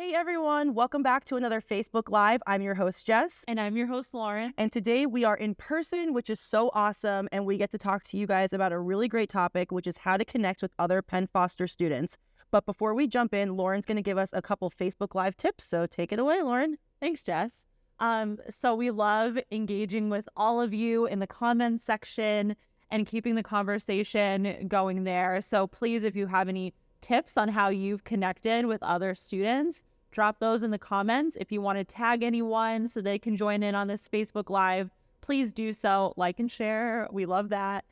Hey everyone, welcome back to another Facebook Live. I'm your host, Jess. And I'm your host, Lauren. And today we are in person, which is so awesome. And we get to talk to you guys about a really great topic, which is how to connect with other Penn Foster students. But before we jump in, Lauren's going to give us a couple Facebook Live tips. So take it away, Lauren. Thanks, Jess. So we love engaging with all of you in the comments section and keeping the conversation going there. So please, if you have any tips on how you've connected with other students, drop those in the comments. If you want to tag anyone so they can join in on this Facebook Live, please do so. Like and share. We love that.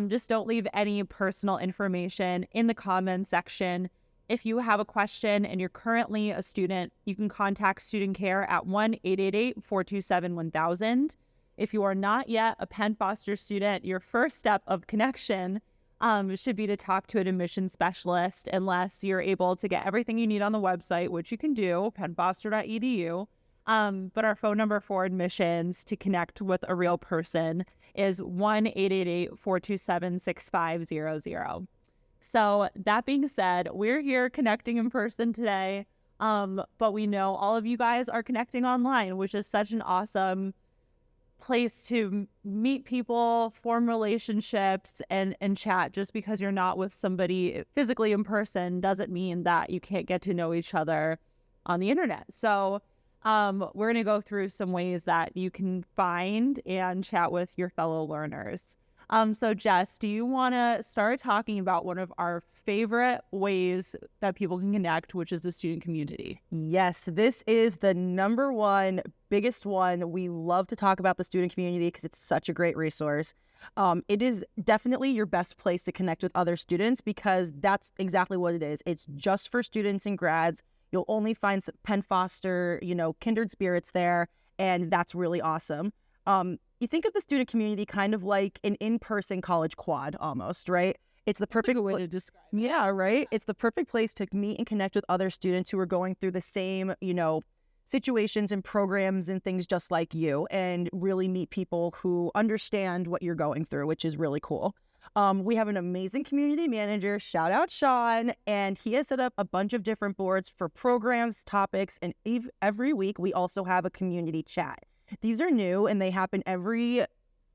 Just don't leave any personal information in the comments section. If you have a question and you're currently a student, you can contact Student Care at 1-888-427-1000. If you are not yet a Penn Foster student, your first step of connection should be to talk to an admissions specialist unless you're able to get everything you need on the website, which you can do, pennfoster.edu. But our phone number for admissions to connect with a real person is 1-888-427-6500. So that being said, we're here connecting in person today, but we know all of you guys are connecting online, which is such an awesome place to meet people, form relationships, and chat. Just because you're not with somebody physically in person doesn't mean that you can't get to know each other on the internet. So we're going to go through some ways that you can find and chat with your fellow learners. So Jess, do you want to start talking about one of our favorite ways that people can connect, which is the student community? Yes, this is the number one, biggest one. We love to talk about the student community because it's such a great resource. It is definitely your best place to connect with other students because that's exactly what it is. It's just for students and grads. You'll only find some Penn Foster, kindred spirits there, and that's really awesome. You think of the student community kind of like an in-person college quad almost, right? It's the perfect way to describe it. Yeah, right? It's the perfect place to meet and connect with other students who are going through the same, situations and programs and things just like you, and really meet people who understand what you're going through, which is really cool. We have an amazing community manager, shout out Sean, and he has set up a bunch of different boards for programs, topics, and every week we also have a community chat. These are new and they happen every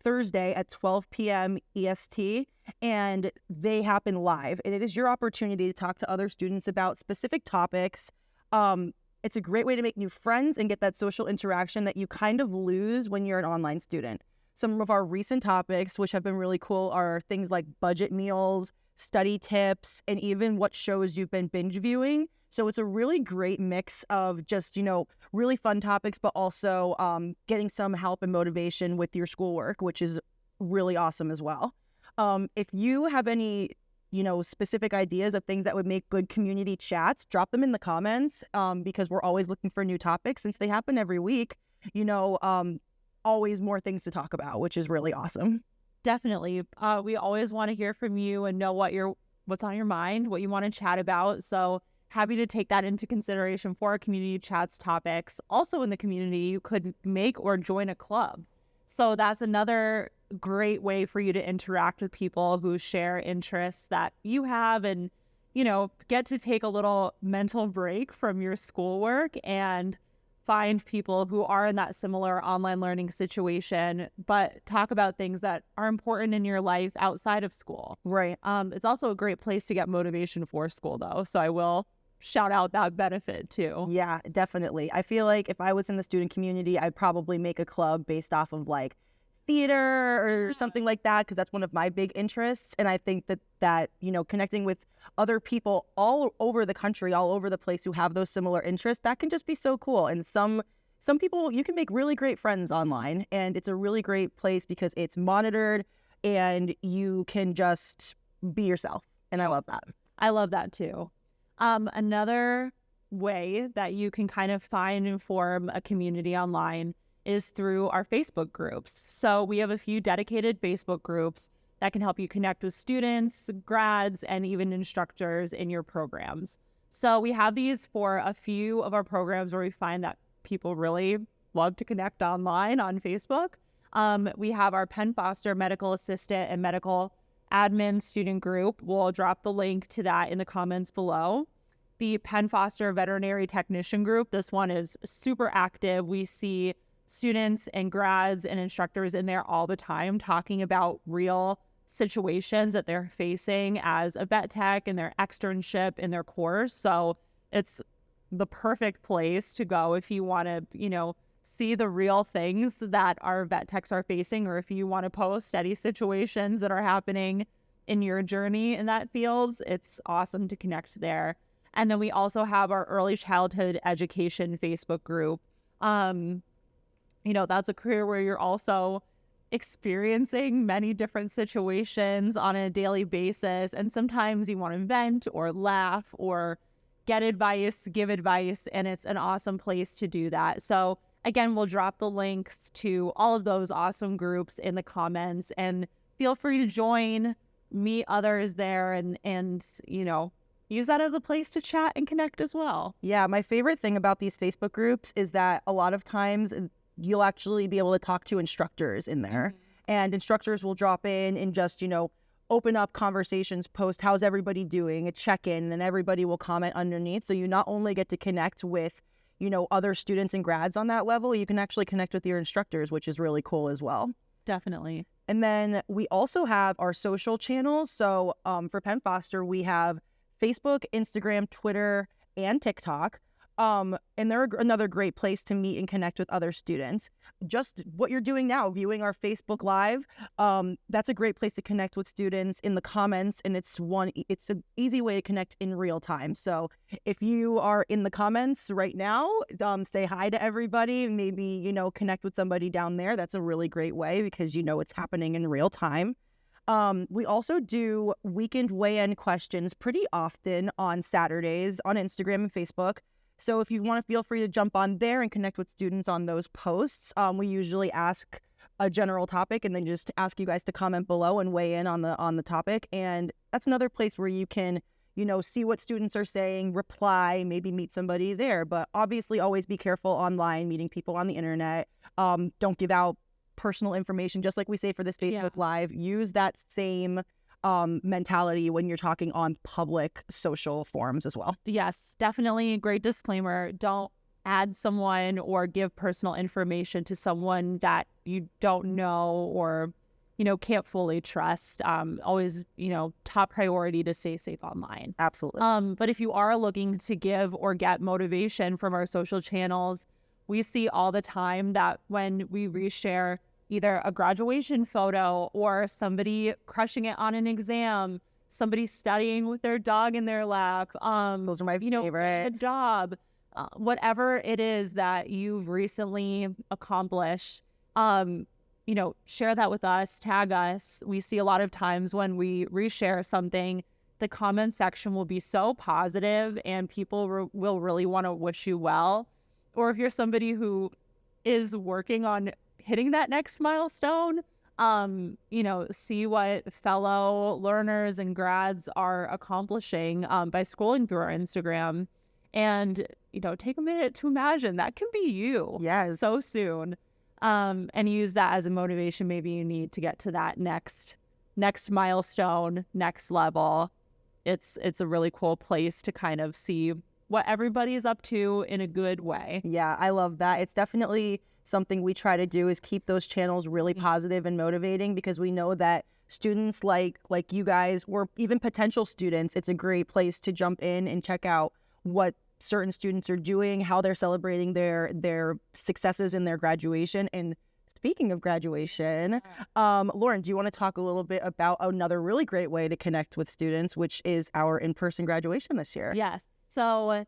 Thursday at 12 p.m. EST, and they happen live. And it is your opportunity to talk to other students about specific topics. It's a great way to make new friends and get that social interaction that you kind of lose when you're an online student. Some of our recent topics, which have been really cool, are things like budget meals, study tips, and even what shows you've been binge viewing. So it's a really great mix of just, really fun topics, but also getting some help and motivation with your schoolwork, which is really awesome as well. If you have any, specific ideas of things that would make good community chats, drop them in the comments because we're always looking for new topics. Since they happen every week, always more things to talk about, which is really awesome. Definitely. We always want to hear from you and know what's on your mind, what you want to chat about. So happy to take that into consideration for our community chats topics. Also in the community, you could make or join a club. So that's another great way for you to interact with people who share interests that you have and, get to take a little mental break from your schoolwork and find people who are in that similar online learning situation, but talk about things that are important in your life outside of school. Right. It's also a great place to get motivation for school, though. So I will shout out that benefit too. Yeah, definitely. I feel like if I was in the student community, I'd probably make a club based off of like theater or something like that, because that's one of my big interests. And I think that connecting with other people all over the country, all over the place who have those similar interests, that can just be so cool. And some people, you can make really great friends online, and it's a really great place because it's monitored and you can just be yourself. And I love that. I love that too. Another way that you can kind of find and form a community online is through our Facebook groups. So we have a few dedicated Facebook groups that can help you connect with students, grads, and even instructors in your programs. So we have these for a few of our programs where we find that people really love to connect online on Facebook. We have our Penn Foster Medical Assistant and Medical Admin student group. We'll drop the link to that in the comments below. the Penn Foster Veterinary Technician Group. This one is super active. We see students and grads and instructors in there all the time talking about real situations that they're facing as a vet tech in their externship in their course. So it's the perfect place to go if you want to, see the real things that our vet techs are facing, or if you want to post steady situations that are happening in your journey in that field. It's awesome to connect there. And then we also have our early childhood education Facebook group. That's a career where you're also experiencing many different situations on a daily basis. And sometimes you want to vent or laugh or get advice, give advice, and it's an awesome place to do that. So again, we'll drop the links to all of those awesome groups in the comments, and feel free to join, meet others there, and use that as a place to chat and connect as well. Yeah, my favorite thing about these Facebook groups is that a lot of times you'll actually be able to talk to instructors in there, and instructors will drop in and just, open up conversations, post, how's everybody doing, a check-in, and everybody will comment underneath. So you not only get to connect with, other students and grads on that level, you can actually connect with your instructors, which is really cool as well. Definitely. And then we also have our social channels. So for Penn Foster, we have Facebook, Instagram, Twitter, and TikTok. And they're another great place to meet and connect with other students. Just what you're doing now, viewing our Facebook Live, that's a great place to connect with students in the comments, and it's an easy way to connect in real time. So if you are in the comments right now, say hi to everybody, maybe, connect with somebody down there. That's a really great way because it's happening in real time. We also do weekend weigh-in questions pretty often on Saturdays on Instagram and Facebook. So if you want to, feel free to jump on there and connect with students on those posts. We usually ask a general topic and then just ask you guys to comment below and weigh in on the topic. And that's another place where you can, see what students are saying, reply, maybe meet somebody there. But obviously always be careful online, meeting people on the internet. Don't give out personal information, just like we say for this Facebook Live. Use that same mentality when you're talking on public social forums as well. Yes, definitely a great disclaimer. Don't add someone or give personal information to someone that you don't know or, can't fully trust. Always, top priority to stay safe online. Absolutely. But if you are looking to give or get motivation from our social channels, we see all the time that when we reshare either a graduation photo or somebody crushing it on an exam, somebody studying with their dog in their lap, those are my favorite. A job, whatever it is that you've recently accomplished, share that with us, tag us. We see a lot of times when we reshare something, the comment section will be so positive and people will really want to wish you well. Or if you're somebody who is working on hitting that next milestone, see what fellow learners and grads are accomplishing by scrolling through our Instagram, and take a minute to imagine that can be you so soon, and use that as a motivation. Maybe you need to get to that next milestone, next level. It's a really cool place to kind of see what everybody's up to in a good way. Yeah, I love that. It's definitely something we try to do, is keep those channels really positive and motivating, because we know that students like you guys, or even potential students, it's a great place to jump in and check out what certain students are doing, how they're celebrating their successes in their graduation. And speaking of graduation, Lauren, do you want to talk a little bit about another really great way to connect with students, which is our in-person graduation this year? Yes. So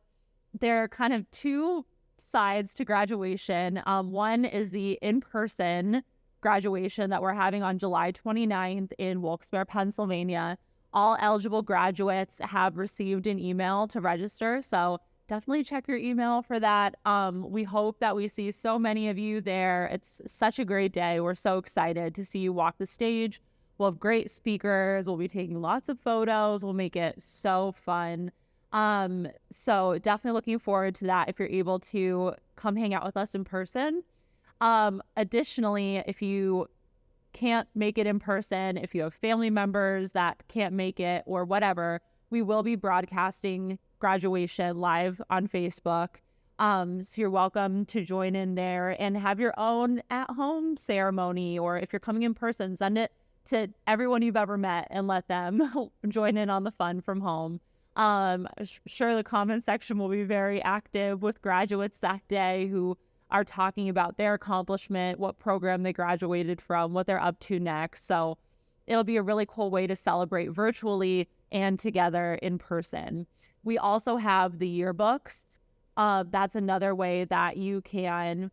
there are kind of two sides to graduation. One is the in-person graduation that we're having on July 29th in Wilkes-Barre, Pennsylvania. All eligible graduates have received an email to register, so definitely check your email for that. We hope that we see so many of you there. It's such a great day. We're so excited to see you walk the stage. We'll have great speakers. We'll be taking lots of photos. We'll make it so fun. So definitely looking forward to that if you're able to come hang out with us in person. Additionally, if you can't make it in person, if you have family members that can't make it or whatever, we will be broadcasting graduation live on Facebook. So you're welcome to join in there and have your own at-home ceremony, or if you're coming in person, send it to everyone you've ever met and let them join in on the fun from home. Sure, the comment section will be very active with graduates that day who are talking about their accomplishment, what program they graduated from, what they're up to next. So it'll be a really cool way to celebrate virtually and together in person. We also have the yearbooks. That's another way that you can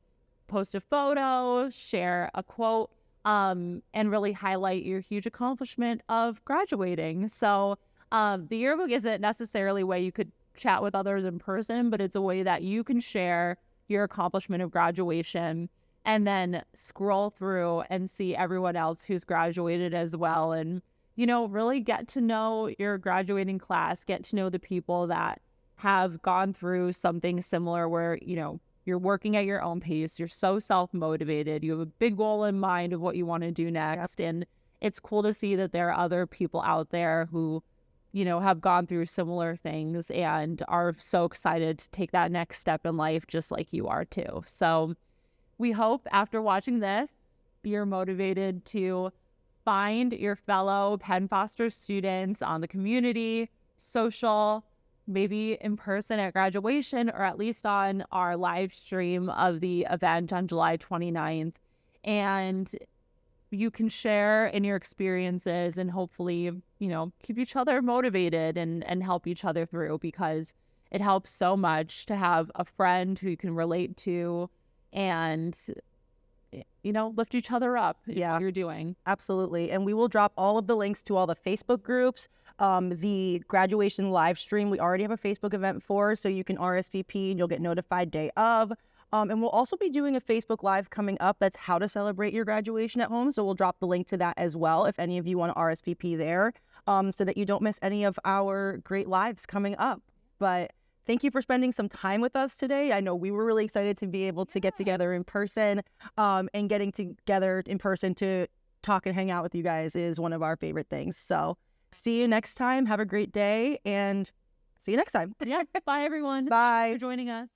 post a photo, share a quote, and really highlight your huge accomplishment of graduating. So the yearbook isn't necessarily a way you could chat with others in person, but it's a way that you can share your accomplishment of graduation and then scroll through and see everyone else who's graduated as well. And, really get to know your graduating class, get to know the people that have gone through something similar where, you're working at your own pace. You're so self-motivated. You have a big goal in mind of what you want to do next. Yep. And it's cool to see that there are other people out there who, have gone through similar things and are so excited to take that next step in life just like you are too. So we hope after watching this, you're motivated to find your fellow Penn Foster students on the community, social, maybe in person at graduation, or at least on our live stream of the event on July 29th. And you can share in your experiences and hopefully, keep each other motivated and help each other through, because it helps so much to have a friend who you can relate to and, lift each other up. Yeah, what you're doing. Absolutely. And we will drop all of the links to all the Facebook groups, the graduation live stream. We already have a Facebook event for, so you can RSVP and you'll get notified day of. And we'll also be doing a Facebook Live coming up. That's how to celebrate your graduation at home. So we'll drop the link to that as well if any of you want to RSVP there, so that you don't miss any of our great lives coming up. But thank you for spending some time with us today. I know we were really excited to be able to get together in person, and getting together in person to talk and hang out with you guys is one of our favorite things. So see you next time. Have a great day and see you next time. Yeah. Bye, everyone. Bye. Thanks for joining us.